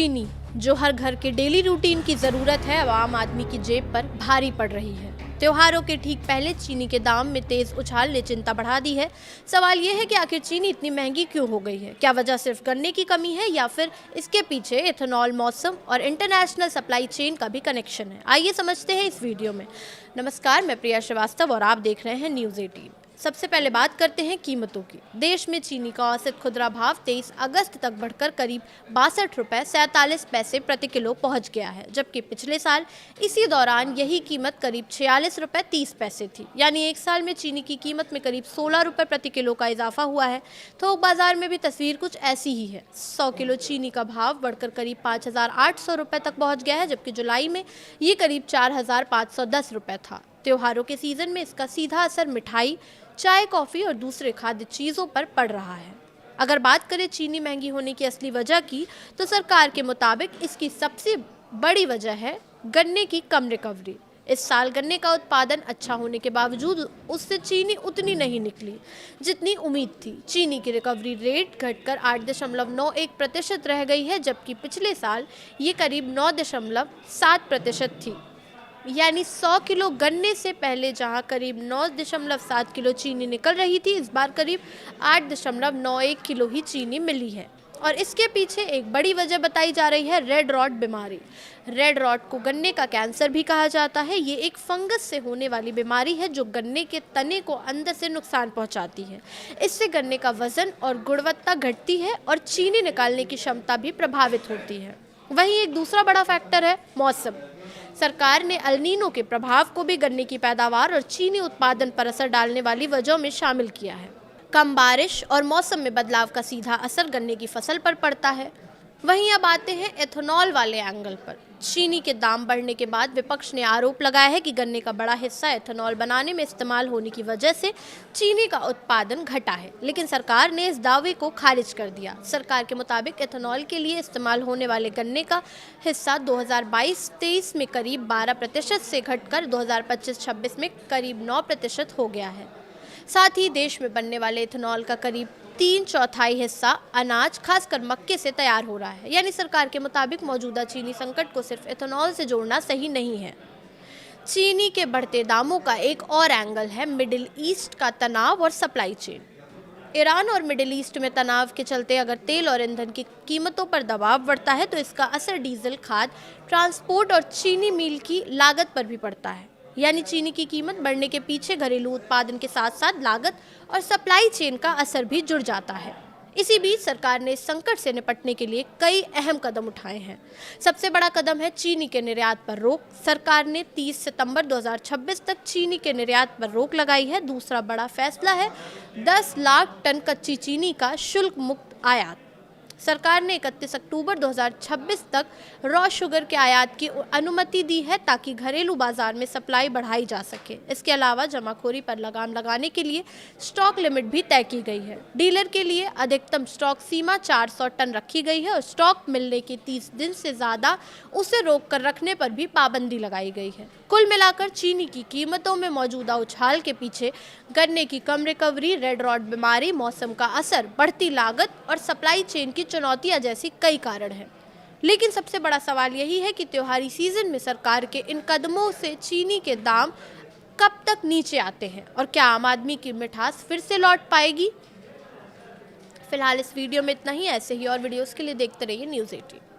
चीनी, जो हर घर के डेली रूटीन की ज़रूरत है, अब आम आदमी की जेब पर भारी पड़ रही है। त्योहारों के ठीक पहले चीनी के दाम में तेज उछाल ने चिंता बढ़ा दी है। सवाल ये है कि आखिर चीनी इतनी महंगी क्यों हो गई है? क्या वजह सिर्फ गन्ने की कमी है या फिर इसके पीछे इथेनॉल, मौसम और इंटरनेशनल सप्लाई चेन का भी कनेक्शन है? आइए समझते हैं इस वीडियो में। नमस्कार, मैं प्रिया श्रीवास्तव और आप देख रहे हैं न्यूज़ 18। सबसे पहले बात करते हैं कीमतों की। देश में चीनी का औसत खुदरा भाव 23 अगस्त तक बढ़कर करीब 62 रुपये 47 पैसे प्रति किलो पहुंच गया है, जबकि पिछले साल इसी दौरान यही कीमत करीब 46 रुपये 30 पैसे थी। यानी एक साल में चीनी की कीमत में करीब 16 रुपये प्रति किलो का इजाफा हुआ है। थोक बाजार में भी तस्वीर कुछ ऐसी ही है। 100 किलो चीनी का भाव बढ़कर करीब 5,800 रुपये तक पहुँच गया है, जबकि जुलाई में ये करीब 4,510 रुपये था। त्योहारों के सीजन में इसका सीधा असर मिठाई, चाय, कॉफ़ी और दूसरे खाद्य चीज़ों पर पड़ रहा है। अगर बात करें चीनी महंगी होने की असली वजह की, तो सरकार के मुताबिक इसकी सबसे बड़ी वजह है गन्ने की कम रिकवरी। इस साल गन्ने का उत्पादन अच्छा होने के बावजूद उससे चीनी उतनी नहीं निकली जितनी उम्मीद थी। चीनी की रिकवरी रेट घटकर 8.91% रह गई है, जबकि पिछले साल ये करीब 9.7% थी। यानी 100 किलो गन्ने से पहले जहां करीब 9.7 किलो चीनी निकल रही थी, इस बार करीब 8.91 किलो ही चीनी मिली है। और इसके पीछे एक बड़ी वजह बताई जा रही है रेड रॉट बीमारी। रेड रॉट को गन्ने का कैंसर भी कहा जाता है। ये एक फंगस से होने वाली बीमारी है जो गन्ने के तने को अंदर से नुकसान पहुंचाती है। इससे गन्ने का वजन और गुणवत्ता घटती है और चीनी निकालने की क्षमता भी प्रभावित होती है। वहीं एक दूसरा बड़ा फैक्टर है मौसम। सरकार ने अल नीनो के प्रभाव को भी गन्ने की पैदावार और चीनी उत्पादन पर असर डालने वाली वजहों में शामिल किया है। कम बारिश और मौसम में बदलाव का सीधा असर गन्ने की फसल पर पड़ता है। वहीं अब आते हैं एथेनॉल वाले एंगल पर। चीनी के दाम बढ़ने के बाद विपक्ष ने आरोप लगाया है कि गन्ने का बड़ा हिस्सा एथेनॉल बनाने में इस्तेमाल होने की वजह से चीनी का उत्पादन घटा है, लेकिन सरकार ने इस दावे को खारिज कर दिया। सरकार के मुताबिक एथेनॉल के लिए इस्तेमाल होने वाले गन्ने का हिस्सा 2022-23 में करीब 12% से घटकर 2025-26 में करीब 9% हो गया है। साथ ही देश में बनने वाले इथेनॉल का करीब 3/4 हिस्सा अनाज, खासकर मक्के से तैयार हो रहा है। यानी सरकार के मुताबिक मौजूदा चीनी संकट को सिर्फ इथेनॉल से जोड़ना सही नहीं है। चीनी के बढ़ते दामों का एक और एंगल है मिडिल ईस्ट का तनाव और सप्लाई चेन। ईरान और मिडिल ईस्ट में तनाव के चलते अगर तेल और ईंधन की कीमतों पर दबाव बढ़ता है तो इसका असर डीजल, खाद, ट्रांसपोर्ट और चीनी मिल की लागत पर भी पड़ता है। यानी चीनी की कीमत बढ़ने के पीछे घरेलू उत्पादन के साथ साथ लागत और सप्लाई चेन का असर भी जुड़ जाता है। इसी बीच सरकार ने इस संकट से निपटने के लिए कई अहम कदम उठाए हैं। सबसे बड़ा कदम है चीनी के निर्यात पर रोक। सरकार ने 30 सितंबर 2026 तक चीनी के निर्यात पर रोक लगाई है। दूसरा बड़ा फैसला है 10 लाख टन कच्ची चीनी का शुल्क मुक्त आयात। सरकार ने 31 अक्टूबर 2026 तक रॉ शुगर के आयात की अनुमति दी है ताकि घरेलू बाजार में सप्लाई बढ़ाई जा सके। इसके अलावा जमाखोरी पर लगाम लगाने के लिए स्टॉक लिमिट भी तय की गई है। डीलर के लिए अधिकतम स्टॉक सीमा 400 टन रखी गई है और स्टॉक मिलने के 30 दिन से ज़्यादा उसे रोक कर रखने पर भी पाबंदी लगाई गई है। कुल मिलाकर चीनी की कीमतों में मौजूदा उछाल के पीछे गन्ने की कम रिकवरी, रेड रॉट बीमारी, मौसम का असर, बढ़ती लागत और सप्लाई चेन की चुनौतियां जैसी कई कारण हैं। लेकिन सबसे बड़ा सवाल यही है कि त्योहारी सीजन में सरकार के इन कदमों से चीनी के दाम कब तक नीचे आते हैं और क्या आम आदमी की मिठास फिर से लौट पाएगी। फिलहाल इस वीडियो में इतना ही। ऐसे ही और वीडियोस के लिए देखते रहिए न्यूज़ 18।